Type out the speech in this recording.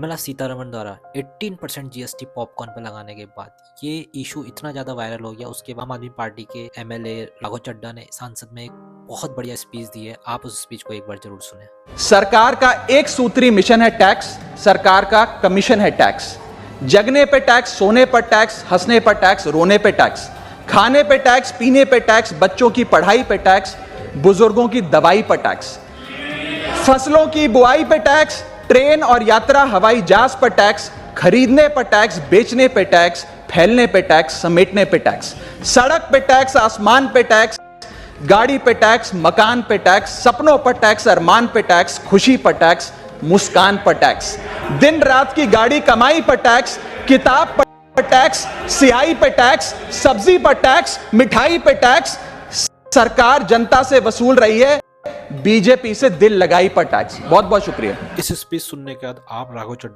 निर्मला सीतारमण द्वारा 18% GST popcorn पर लगाने के बाद ये इशू इतना ज़्यादा वायरल हो गया। उसके बाद आम आदमी पार्टी के एमएलए राघव चड्ढा ने संसद में एक बहुत बढ़िया स्पीच दी है। आप उस स्पीच को एक बार जरूर सुने। सरकार का एक सूत्री मिशन है टैक्स, सरकार का कमीशन है टैक्स। जगने पे टैक्स, सोने पर टैक्स, हंसने पर टैक्स, रोने पे टैक्स, खाने पे टैक्स, पीने पे टैक्स, बच्चों की पढ़ाई पे टैक्स, बुजुर्गों की दवाई पर टैक्स, फसलों की बुआई पे टैक्स, ट्रेन और यात्रा हवाई जहाज पर टैक्स, खरीदने पर टैक्स, बेचने पे टैक्स, फैलने पे टैक्स, समेटने पे टैक्स, सड़क पे टैक्स, आसमान पे टैक्स, गाड़ी पे टैक्स, मकान पे टैक्स, सपनों पर टैक्स, अरमान पे टैक्स, खुशी पर टैक्स, मुस्कान पर टैक्स, दिन रात की गाड़ी कमाई पर टैक्स, किताब पर टैक्स, सियाही पे टैक्स, सब्जी पर टैक्स, मिठाई पे टैक्स। सरकार जनता से वसूल रही है बीजेपी से दिल लगाई पर टैक्स। बहुत बहुत शुक्रिया। इस स्पीच सुनने के बाद आप राघव चड्ढा